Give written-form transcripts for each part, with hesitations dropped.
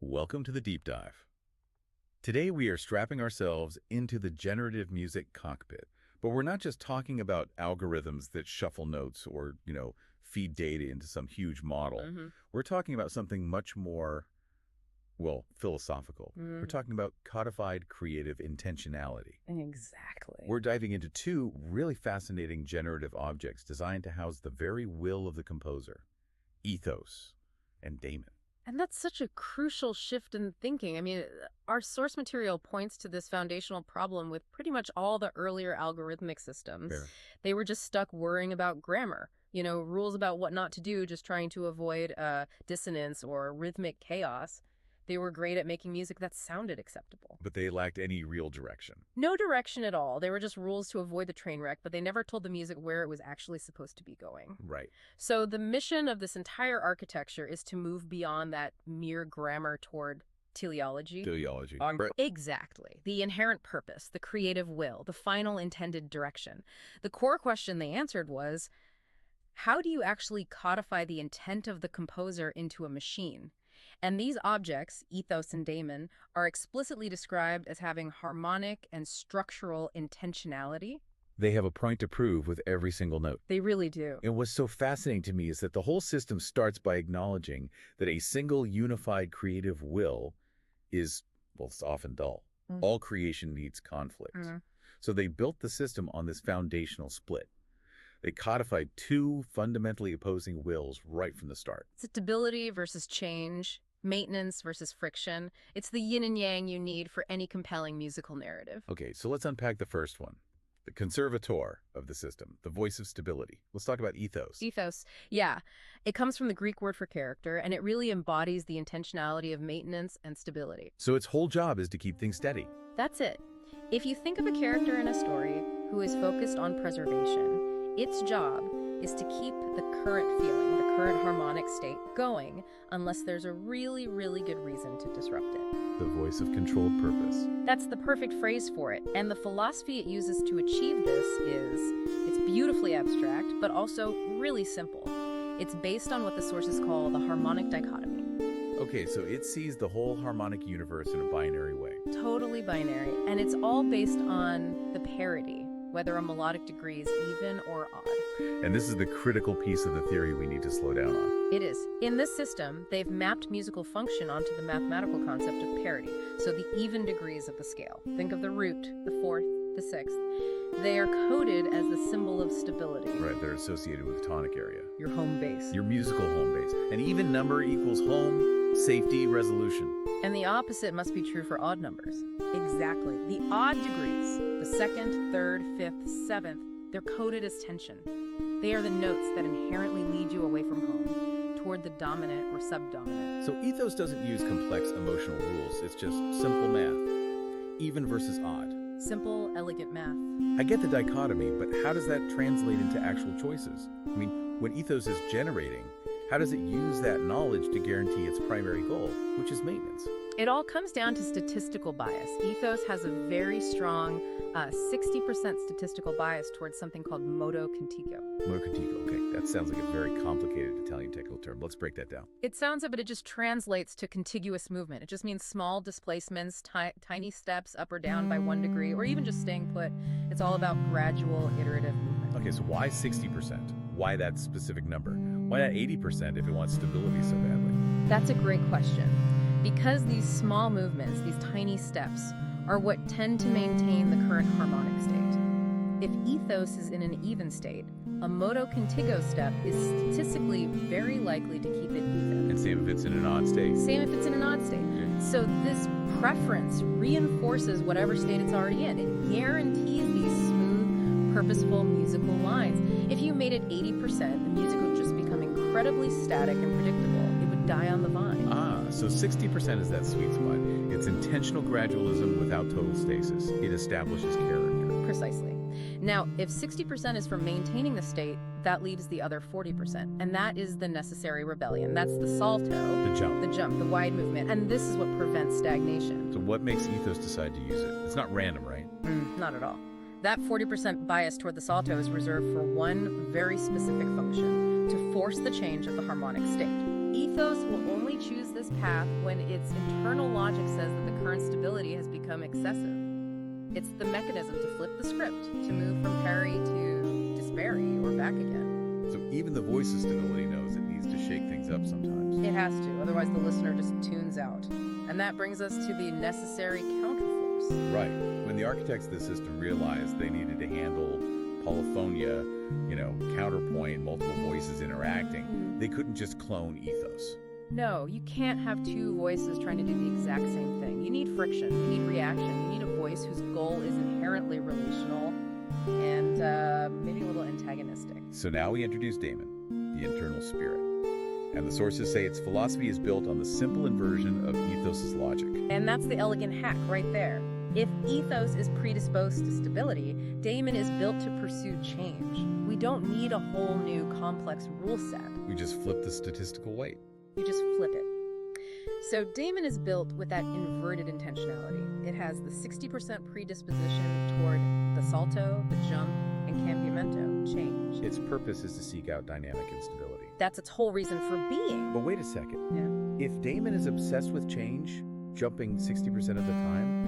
Welcome to the deep dive. Today we are strapping ourselves into the generative music cockpit, but we're not just talking about algorithms that shuffle notes or, feed data into some huge model. We're talking about something much more, philosophical. We're talking about codified creative intentionality. Exactly. We're diving into two really fascinating generative objects designed to house the very will of the composer, Ethos and Daimon. And that's such a crucial shift in thinking. I mean, our source material points to this foundational problem with pretty much all the earlier algorithmic systems. Fair. They were just stuck worrying about grammar, rules about what not to do, just trying to avoid dissonance or rhythmic chaos. They were great at making music that sounded acceptable. But they lacked any real direction. No direction at all. They were just rules to avoid the train wreck, but they never told the music where it was actually supposed to be going. Right. So the mission of this entire architecture is to move beyond that mere grammar toward teleology. Right. Exactly. The inherent purpose, the creative will, the final intended direction. The core question they answered was, how do you actually codify the intent of the composer into a machine? And these objects, Ethos and Daimon, are explicitly described as having harmonic and structural intentionality. They have a point to prove with every single note. They really do. And what's so fascinating to me is that the whole system starts by acknowledging that a single unified creative will is, it's often dull. All creation needs conflict. So they built the system on this foundational split. They codified two fundamentally opposing wills right from the start. Stability versus change, maintenance versus friction. It's the yin and yang you need for any compelling musical narrative. Okay, so let's unpack the first one. The conservator of the system, the voice of stability. Let's talk about ethos. Ethos, yeah. It comes from the Greek word for character, and it really embodies the intentionality of maintenance and stability. So its whole job is to keep things steady. That's it. If you think of a character in a story who is focused on preservation, its job is to keep the current feeling, the current harmonic state going, unless there's a really, really good reason to disrupt it. The voice of controlled purpose. That's the perfect phrase for it. And the philosophy it uses to achieve this it's beautifully abstract, but also really simple. It's based on what the sources call the harmonic dichotomy. Okay, so it sees the whole harmonic universe in a binary way. Totally binary. And it's all based on the parity, whether a melodic degree is even or odd. And this is the critical piece of the theory we need to slow down on. It is. In this system, they've mapped musical function onto the mathematical concept of parity, so the even degrees of the scale. Think of the root, the fourth, the sixth. They are coded as the symbol of stability. Right, they're associated with the tonic area. Your home base. Your musical home base. An even number equals home, safety, resolution. And the opposite must be true for odd numbers. Exactly. The odd degrees, the second, third, fifth, seventh, they're coded as tension. They are the notes that inherently lead you away from home, toward the dominant or subdominant. So ethos doesn't use complex emotional rules. It's just simple math. Even versus odd. Simple, elegant math. I get the dichotomy, but how does that translate into actual choices? I mean, when ethos is generating, how does it use that knowledge to guarantee its primary goal, which is maintenance? It all comes down to statistical bias. Ethos has a very strong 60% statistical bias towards something called modo contigo. Modo contigo, okay. That sounds like a very complicated Italian technical term. Let's break that down. It sounds it, but it just translates to contiguous movement. It just means small displacements, tiny steps up or down by 1 degree, or even just staying put. It's all about gradual, iterative movement. Okay, so why 60%? Why that specific number? Why not 80% if it wants stability so badly? That's a great question. Because these small movements, these tiny steps, are what tend to maintain the current harmonic state. If ethos is in an even state, a modo contigo step is statistically very likely to keep it even. And same if it's in an odd state. Same if it's in an odd state. So this preference reinforces whatever state it's already in. It guarantees these smooth, purposeful musical lines. If you made it 80%, the music would just become incredibly static and predictable. It would die on the vine. So 60% is that sweet spot. It's intentional gradualism without total stasis. It establishes character. Precisely. Now, if 60% is for maintaining the state, that leaves the other 40%. And that is the necessary rebellion. That's the salto. The jump. The wide movement. And this is what prevents stagnation. So what makes ethos decide to use it? It's not random, right? Not at all. That 40% bias toward the salto is reserved for one very specific function, to force the change of the harmonic state. Ethos will only choose this path when its internal logic says that the current stability has become excessive. It's the mechanism to flip the script, to move from Perry to Disparity or back again. So even the voice's stability knows it needs to shake things up sometimes. It has to, otherwise the listener just tunes out. And that brings us to the necessary counterforce. Right. When the architects of the system realized they needed to handle polyphonia, counterpoint, multiple voices interacting, they couldn't just clone Ethos. No, you can't have two voices trying to do the exact same thing. You need friction, you need reaction, you need a voice whose goal is inherently relational and maybe a little antagonistic. So now we introduce Daimon, the internal spirit. And the sources say its philosophy is built on the simple inversion of Ethos's logic. And that's the elegant hack right there. If Ethos is predisposed to stability, Daimon is built to pursue change. We don't need a whole new complex rule set. We just flip the statistical weight. You just flip it. So Daimon is built with that inverted intentionality. It has the 60% predisposition toward the salto, the jump, and cambiamento, change. Its purpose is to seek out dynamic instability. That's its whole reason for being. But wait a second. Yeah. If Daimon is obsessed with change, jumping 60% of the time,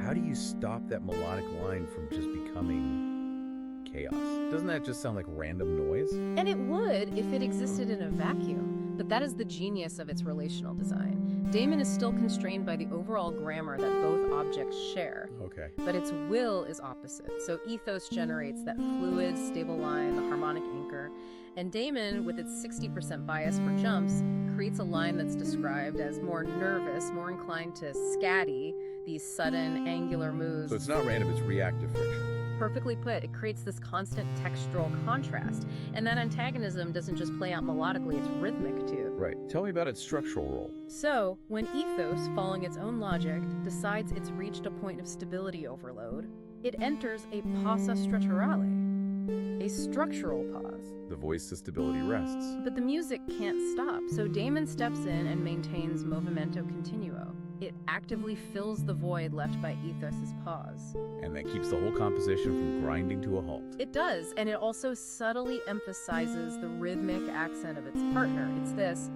how do you stop that melodic line from just becoming chaos? Doesn't that just sound like random noise? And it would if it existed in a vacuum. But that is the genius of its relational design. Daimon is still constrained by the overall grammar that both objects share. Okay. But its will is opposite. So Ethos generates that fluid, stable line, the harmonic anchor. And Daimon, with its 60% bias for jumps, creates a line that's described as more nervous, more inclined to scatty, these sudden, angular moves. So it's not random, it's reactive friction. Perfectly put, it creates this constant textural contrast. And that antagonism doesn't just play out melodically, it's rhythmic too. Right. Tell me about its structural role. So, when Ethos, following its own logic, decides it's reached a point of stability overload, it enters a pausa strutturale, a structural pause. The voice of stability rests. But the music can't stop, so Daimon steps in and maintains movimento continuo. It actively fills the void left by Ethos's pause. And that keeps the whole composition from grinding to a halt. It does, and it also subtly emphasizes the rhythmic accent of its partner. It's this,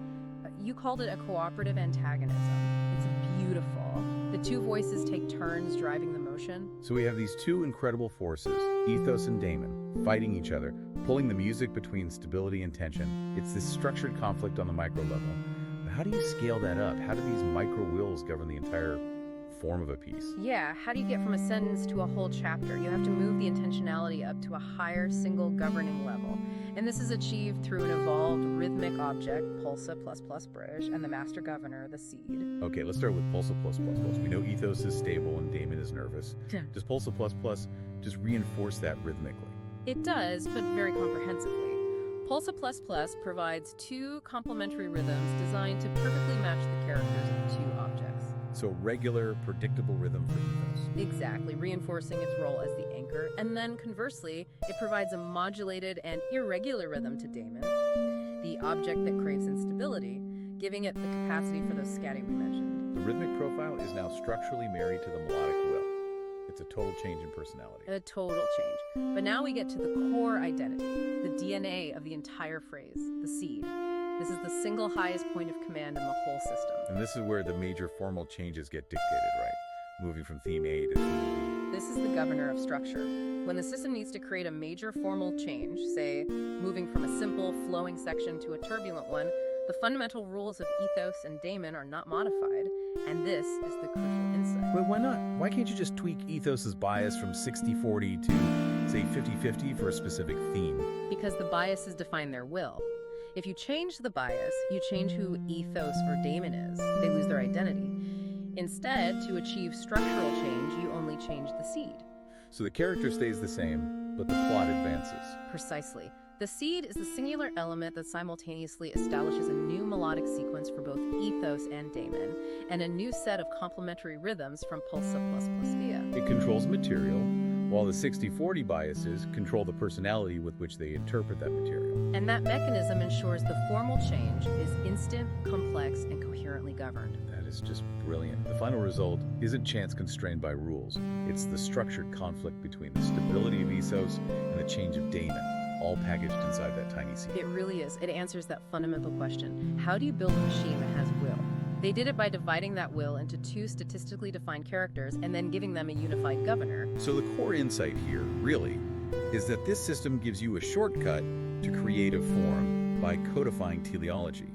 you called it a cooperative antagonism. It's beautiful. The two voices take turns driving the motion. So we have these two incredible forces, Ethos and Daimon, fighting each other, pulling the music between stability and tension. It's this structured conflict on the micro level. But how do you scale that up? How do these micro wills govern the entire form of a piece? Yeah, how do you get from a sentence to a whole chapter? You have to move the intentionality up to a higher single governing level. And this is achieved through an evolved rhythmic object, pulsa ++ bridge, and the master governor, the seed. Okay, let's start with pulsa +++. We know Ethos is stable and Daimon is nervous. Does pulsa ++ just reinforce that rhythmically? It does, but very comprehensively. Pulsa ++ provides two complementary rhythms designed to perfectly match the characters of two objects. So regular, predictable rhythm for Ethos. Exactly, reinforcing its role as the anchor. And then conversely, it provides a modulated and irregular rhythm to Daimon, the object that craves instability, giving it the capacity for those scatty we mentioned. The rhythmic profile is now structurally married to the melodic will. It's a total change in personality. A total change. But now we get to the core identity, the DNA of the entire phrase, the seed. This is the single highest point of command in the whole system. And this is where the major formal changes get dictated, right? Moving from theme A to theme B. This is the governor of structure. When the system needs to create a major formal change, say, moving from a simple, flowing section to a turbulent one, the fundamental rules of Ethos and Daimon are not modified, and this is the crucial insight. Wait, why not? Why can't you just tweak Ethos's bias from 60-40 to, say, 50-50 for a specific theme? Because the biases define their will. If you change the bias, you change who Ethos or Daimon is. They lose their identity. Instead, to achieve structural change, you only change the seed. So the character stays the same, but the plot advances. Precisely. The seed is the singular element that simultaneously establishes a new melodic sequence for both Ethos and Daimon, and a new set of complementary rhythms from pulsa ++ via. It controls material, while the 60-40 biases control the personality with which they interpret that material. And that mechanism ensures the formal change is instant, complex, and coherently governed. That is just brilliant. The final result isn't chance constrained by rules. It's the structured conflict between the stability of Ethos and the change of Daimon, all packaged inside that tiny seed. It really is. It answers that fundamental question. How do you build a machine that has will? They did it by dividing that will into two statistically defined characters and then giving them a unified governor. So the core insight here, really, is that this system gives you a shortcut to creative form by codifying teleology.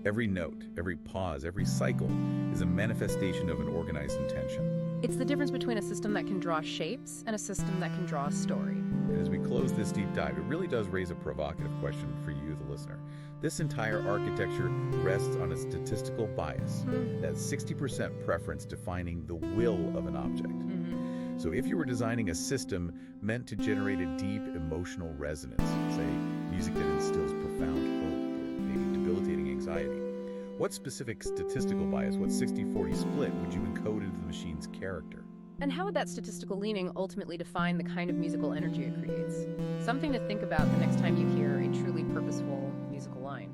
Every note, every pause, every cycle is a manifestation of an organized intention. It's the difference between a system that can draw shapes and a system that can draw a story. And as we close this deep dive, it really does raise a provocative question for you, the listener. This entire architecture rests on a statistical bias, that 60% preference defining the will of an object. So if you were designing a system meant to generate a deep emotional resonance, say music that instills profound hope or maybe debilitating anxiety, what specific statistical bias, what 60-40 split would you encode into the machine's character? And how would that statistical leaning ultimately define the kind of musical energy it creates? Something to think about the next time you hear a truly purposeful musical line.